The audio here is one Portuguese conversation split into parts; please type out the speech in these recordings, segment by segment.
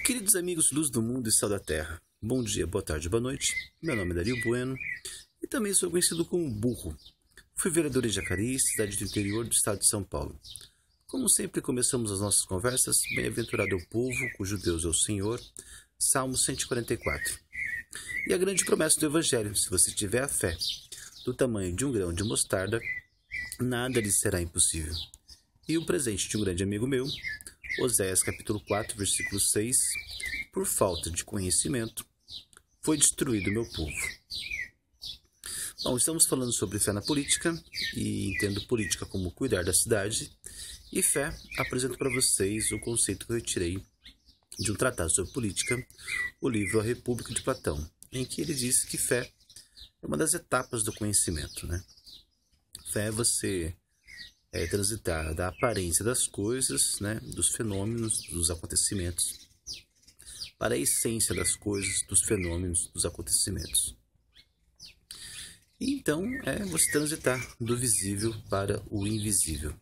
Queridos amigos, luz do mundo e sal da terra, bom dia, boa tarde, boa noite. Meu nome é Dario Bueno e também sou conhecido como Burro. Fui vereador em Jacareí, cidade do interior do estado de São Paulo. Como sempre, começamos as nossas conversas, bem-aventurado é o povo, cujo Deus é o Senhor, Salmo 144. E a grande promessa do Evangelho, se você tiver a fé do tamanho de um grão de mostarda, nada lhe será impossível. E o presente de um grande amigo meu, Oséias capítulo 4, versículo 6, por falta de conhecimento, foi destruído meu povo. Bom, estamos falando sobre fé na política, e entendo política como cuidar da cidade, e fé, apresento para vocês o conceito que eu retirei de um tratado sobre política, o livro A República de Platão, em que ele diz que fé é uma das etapas do conhecimento, né? Fé é você transitar da aparência das coisas, né, dos fenômenos, dos acontecimentos, para a essência das coisas, dos fenômenos, dos acontecimentos. E então é você transitar do visível para o invisível.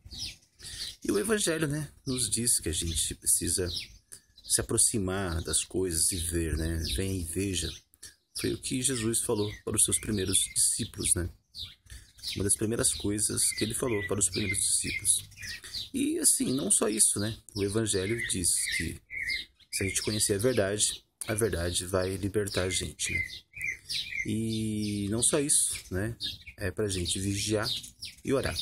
E o Evangelho, né, nos diz que a gente precisa se aproximar das coisas e ver, né? Venha e veja. Foi o que Jesus falou para os seus primeiros discípulos, né? Uma das primeiras coisas que ele falou para os primeiros discípulos. E assim, não só isso, né? O Evangelho diz que se a gente conhecer a verdade vai libertar a gente, né? E não só isso, né? É pra gente vigiar e orar.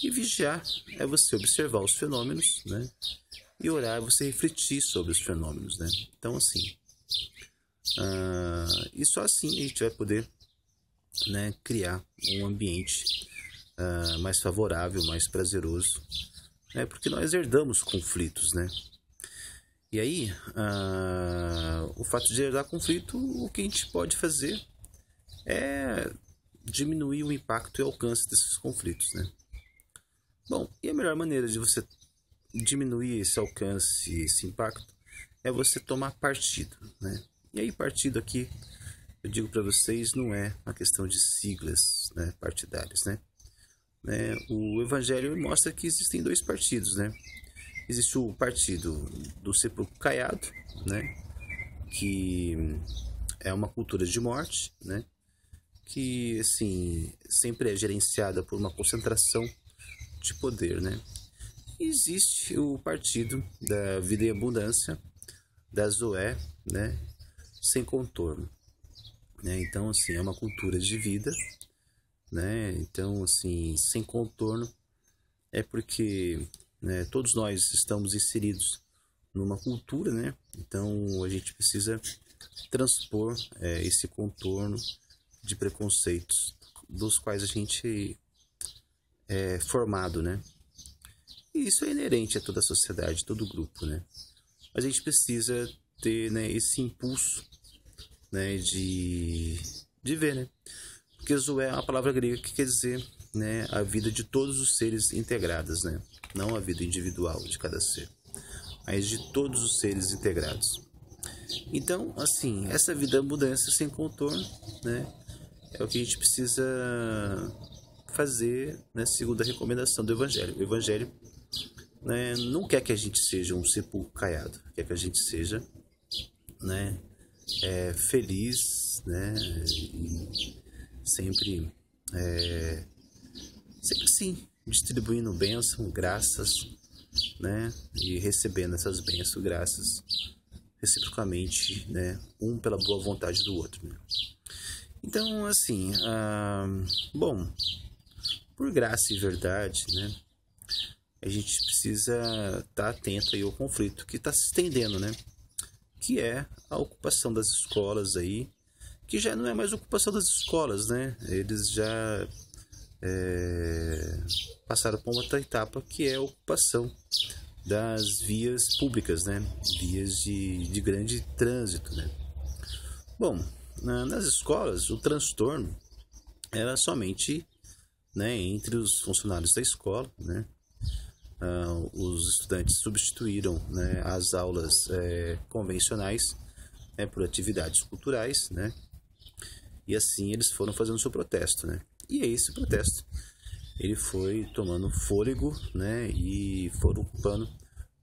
E vigiar é você observar os fenômenos, né? E orar é você refletir sobre os fenômenos, né? Então, assim, e só assim a gente vai poder, né, criar um ambiente mais favorável, mais prazeroso, né? Porque nós herdamos conflitos, né? E aí, o fato de herdar conflito, o que a gente pode fazer é diminuir o impacto e o alcance desses conflitos, né? Bom, e a melhor maneira de você diminuir esse alcance, esse impacto, é você tomar partido, né? E aí, partido aqui, eu digo para vocês, não é uma questão de siglas, né, partidárias, né? O Evangelho mostra que existem dois partidos, né? Existe o partido do sepulcro caiado, né? Que é uma cultura de morte, né? Que, assim, sempre é gerenciada por uma concentração de poder, né? E existe o partido da vida e abundância, da Zoé, né? Sem contorno. Então, assim, é uma cultura de vida, né? Então, assim, sem contorno é porque, né, todos nós estamos inseridos numa cultura, né? Então, a gente precisa transpor esse contorno de preconceitos dos quais a gente é formado, né? E isso é inerente a toda a sociedade, todo grupo, né? Mas a gente precisa ter, né, esse impulso, né, de ver, né? Porque Zoé é uma palavra grega que quer dizer, né, a vida de todos os seres integrados, né? Não a vida individual de cada ser, mas de todos os seres integrados. Então, assim, essa vida abundância sem contorno, né, é o que a gente precisa fazer, né, segundo a recomendação do Evangelho. O Evangelho, né, não quer que a gente seja um sepulcro caiado, quer que a gente seja, né, feliz, né, e sempre sim, distribuindo bênção, graças, né, e recebendo essas bênçãos, graças, reciprocamente, né, um pela boa vontade do outro, né? Então, assim, bom, por graça e verdade, né, a gente precisa estar atento aí ao conflito que está se estendendo, né? Que é a ocupação das escolas aí, que já não é mais ocupação das escolas, né? Eles já passaram por outra etapa, que é a ocupação das vias públicas, né? Vias de grande trânsito, né? Bom, nas escolas, o transtorno era somente, né, entre os funcionários da escola, né? Os estudantes substituíram, né, as aulas convencionais, né, por atividades culturais, né? E assim eles foram fazendo seu protesto, né? E aí esse protesto ele foi tomando fôlego, né? E foram ocupando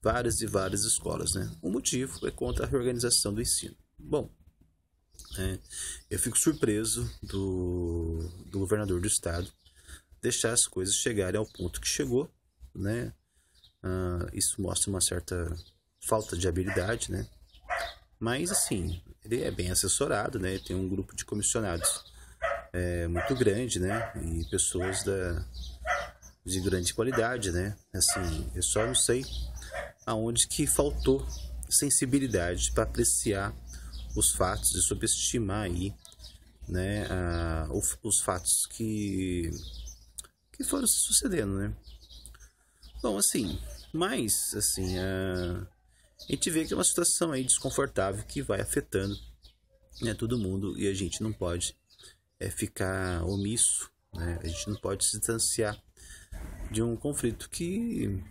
várias e várias escolas, né? O motivo é contra a reorganização do ensino. Bom, eu fico surpreso do governador do estado deixar as coisas chegarem ao ponto que chegou, né? Isso mostra uma certa falta de habilidade, né? Mas, assim, ele é bem assessorado, né? Tem um grupo de comissionados muito grande, né? E pessoas de grande qualidade, né? Assim, eu só não sei aonde que faltou sensibilidade para apreciar os fatos e subestimar aí, né? Os fatos que foram se sucedendo, né? Bom, assim, mas, assim, a gente vê que é uma situação aí desconfortável que vai afetando, né, todo mundo, e a gente não pode ficar omisso, né? A gente não pode se distanciar de um conflito que,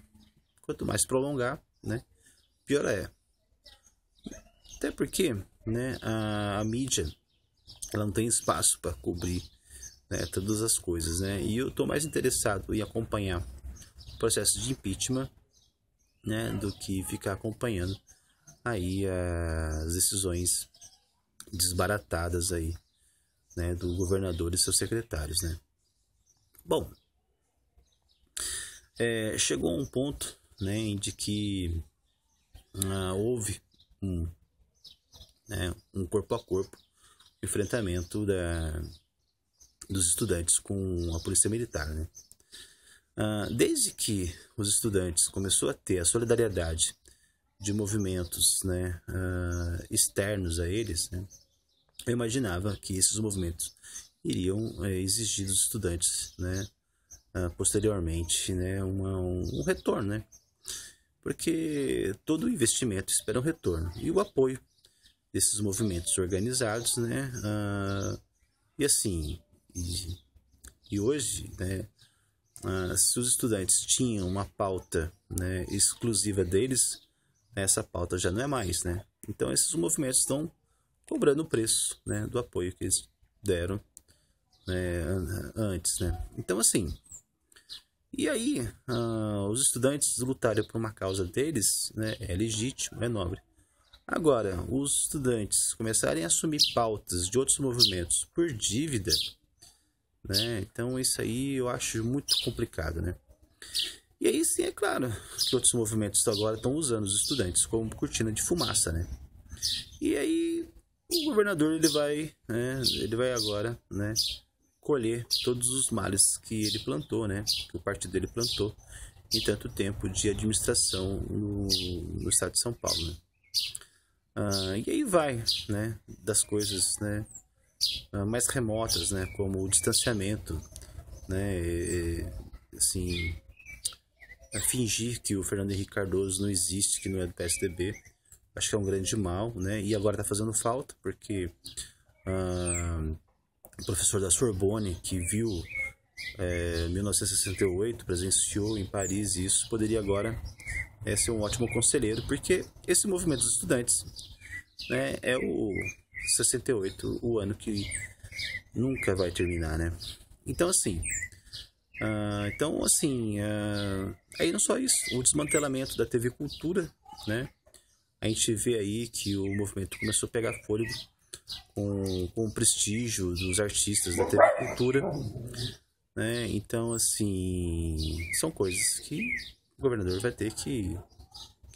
quanto mais prolongar, né, pior é. Até porque, né, a mídia, ela não tem espaço para cobrir, né, todas as coisas, né? E eu estou mais interessado em acompanhar o processo de impeachment, né, do que ficar acompanhando aí as decisões desbaratadas aí, né, do governador e seus secretários, né? Bom, chegou um ponto, né, de que houve um corpo a corpo enfrentamento dos estudantes com a polícia militar, né? Desde que os estudantes começou a ter a solidariedade de movimentos, né, externos a eles, né, eu imaginava que esses movimentos iriam exigir dos estudantes, né, posteriormente, né, um retorno, né, porque todo investimento espera um retorno, e o apoio desses movimentos organizados, né, e assim, e hoje, né, se os estudantes tinham uma pauta, né, exclusiva deles, essa pauta já não é mais, né? Então esses movimentos estão cobrando o preço, né, do apoio que eles deram, né, antes, né? Então, assim, e aí os estudantes lutarem por uma causa deles, né, é legítimo, é nobre. Agora, os estudantes começarem a assumir pautas de outros movimentos por dívida, né? Então isso aí eu acho muito complicado, né? E aí sim, é claro que outros movimentos agora estão usando os estudantes como cortina de fumaça, né? E aí o governador ele vai agora, né, colher todos os males que ele plantou, né? Que o partido dele plantou em tanto tempo de administração no estado de São Paulo, né? E aí vai, né, das coisas, né, mais remotas, né, como o distanciamento, né, assim, fingir que o Fernando Henrique Cardoso não existe, que não é do PSDB, acho que é um grande mal, né, e agora está fazendo falta, porque o professor da Sorbonne, que viu 1968, presenciou em Paris isso, poderia agora ser um ótimo conselheiro, porque esse movimento dos estudantes, né, é o 68, o ano que nunca vai terminar, né? Então, assim, aí não só isso, o desmantelamento da TV Cultura, né? A gente vê aí que o movimento começou a pegar fôlego com o prestígio dos artistas da TV Cultura, né? Então, assim, são coisas que o governador vai ter que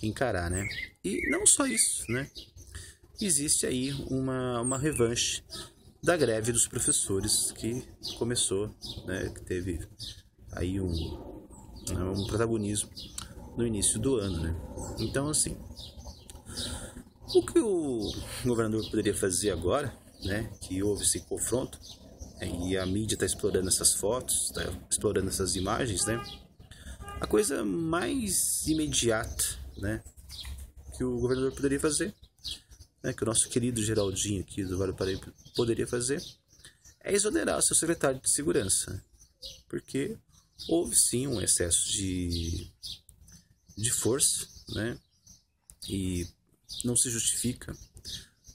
encarar, né? E não só isso, né? Existe aí uma revanche da greve dos professores que começou, né? Que teve aí um protagonismo no início do ano, né? Então, assim, o que o governador poderia fazer agora, né? Que houve esse confronto, e a mídia está explorando essas fotos, está explorando essas imagens, né? A coisa mais imediata, né, que o governador poderia fazer, né, que o nosso querido Geraldinho aqui do Vale do Paraíba poderia fazer, é exonerar o seu secretário de segurança, porque houve sim um excesso de força, né, e não se justifica,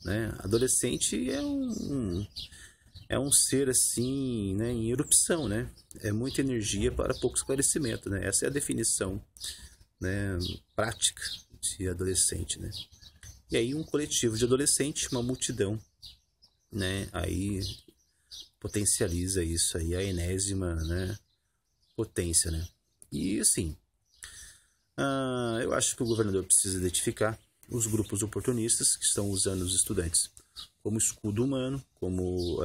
né? Adolescente é um ser assim, né, em erupção, né? É muita energia para pouco esclarecimento, né? Essa é a definição né, prática de adolescente, né? E aí um coletivo de adolescente, uma multidão, né, aí potencializa isso aí, a enésima, né, potência, né? E assim, eu acho que o governador precisa identificar os grupos oportunistas que estão usando os estudantes como escudo humano, como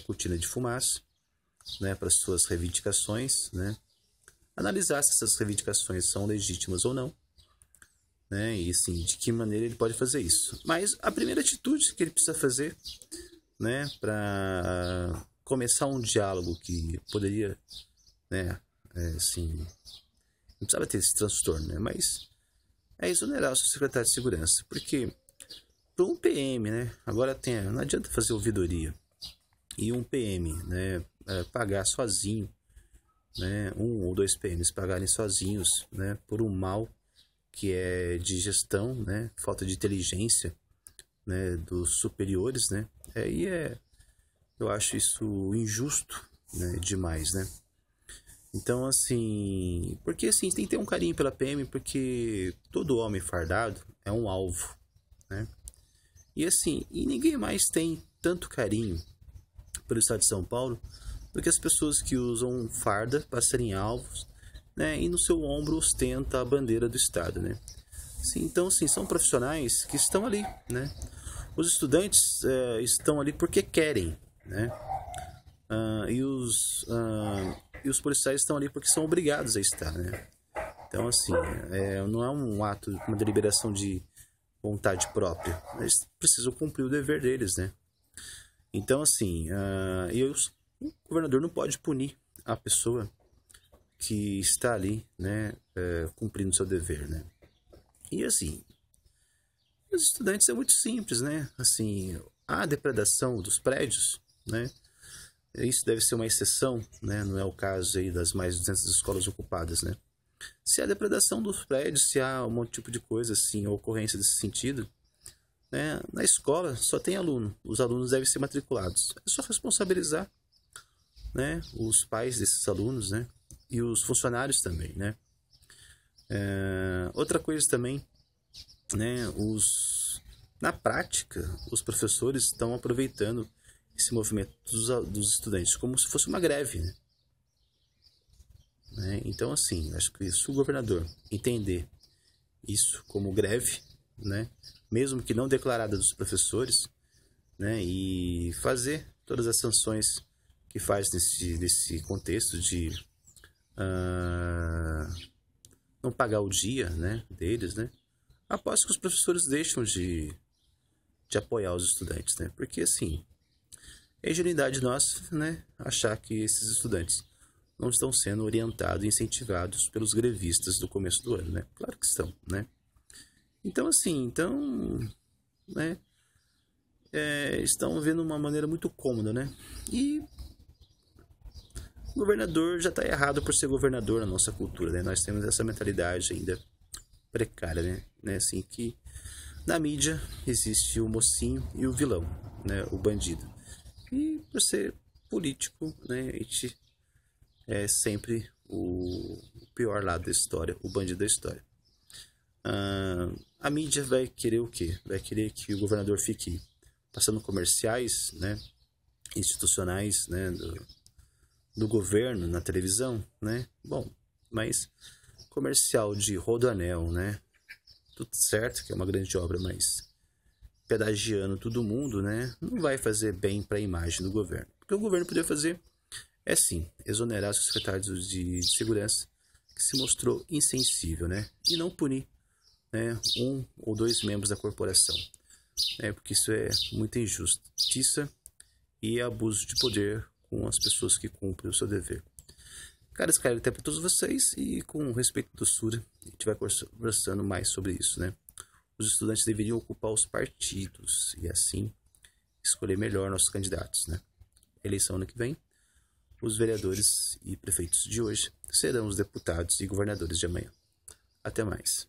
cortina de fumaça, né, para suas reivindicações, né? Analisar se essas reivindicações são legítimas ou não, né? E assim, de que maneira ele pode fazer isso. Mas a primeira atitude que ele precisa fazer, né, para começar um diálogo que poderia, né, assim, não precisava ter esse transtorno, né, mas é exonerar o seu secretário de segurança, porque para um PM, né, agora não adianta fazer ouvidoria, e um PM, né, pagar sozinho, né, 1 ou 2 PMs pagarem sozinhos, né, por um mal que é de gestão, né, falta de inteligência, né, dos superiores, né, eu acho isso injusto, né, demais, né. Então, assim, porque assim, tem que ter um carinho pela PM, porque todo homem fardado é um alvo, né. E assim, e ninguém mais tem tanto carinho pelo estado de São Paulo do que as pessoas que usam farda para serem alvos, né, e no seu ombro ostenta a bandeira do estado, né. Sim, então, assim, são profissionais que estão ali, né. Os estudantes estão ali porque querem, né. E os policiais estão ali porque são obrigados a estar, né. Então, assim, não é um ato, uma deliberação de vontade própria. Eles precisam cumprir o dever deles, né. Então, assim, o governador não pode punir a pessoa que está ali, né, cumprindo seu dever, né. E assim, os estudantes é muito simples, né. Assim, a depredação dos prédios, né, isso deve ser uma exceção, né, não é o caso aí das mais de 200 escolas ocupadas, né. Se há depredação dos prédios, se há um tipo de coisa assim, ocorrência desse sentido, né, na escola só tem aluno, os alunos devem ser matriculados. É só responsabilizar, né, os pais desses alunos, né, e os funcionários também, né. Outra coisa também, né, na prática, os professores estão aproveitando esse movimento dos estudantes como se fosse uma greve, né? Então, assim, acho que se o governador entender isso como greve, né, mesmo que não declarada dos professores, né, e fazer todas as sanções que faz nesse contexto de não pagar o dia, né, deles, né, após que os professores deixam de apoiar os estudantes, né, porque assim, é ingenuidade nossa, né, achar que esses estudantes não estão sendo orientados e incentivados pelos grevistas do começo do ano, né, claro que estão, né. Então assim, né, estão vendo uma maneira muito cômoda, né, e o governador já está errado por ser governador na nossa cultura, né, nós temos essa mentalidade ainda precária, né, assim, que na mídia existe o mocinho e o vilão, né, o bandido, e por ser político, né, a gente é sempre o pior lado da história, o bandido da história. A mídia vai querer o quê? Vai querer que o governador fique passando comerciais, né, institucionais, né, do governo na televisão, né? Bom, mas comercial de Rodoanel, né? Tudo certo que é uma grande obra, mas pedagiando todo mundo, né? Não vai fazer bem para a imagem do governo. O que o governo poderia fazer é sim exonerar os secretários de segurança que se mostrou insensível, né? E não punir, né, 1 ou 2 membros da corporação, né? Porque isso é muita injustiça e abuso de poder com as pessoas que cumprem o seu dever. Cara, esse cara até para todos vocês e com respeito à doçura, a gente vai conversando mais sobre isso, né? Os estudantes deveriam ocupar os partidos e assim escolher melhor nossos candidatos, né? Eleição ano que vem, os vereadores e prefeitos de hoje serão os deputados e governadores de amanhã. Até mais.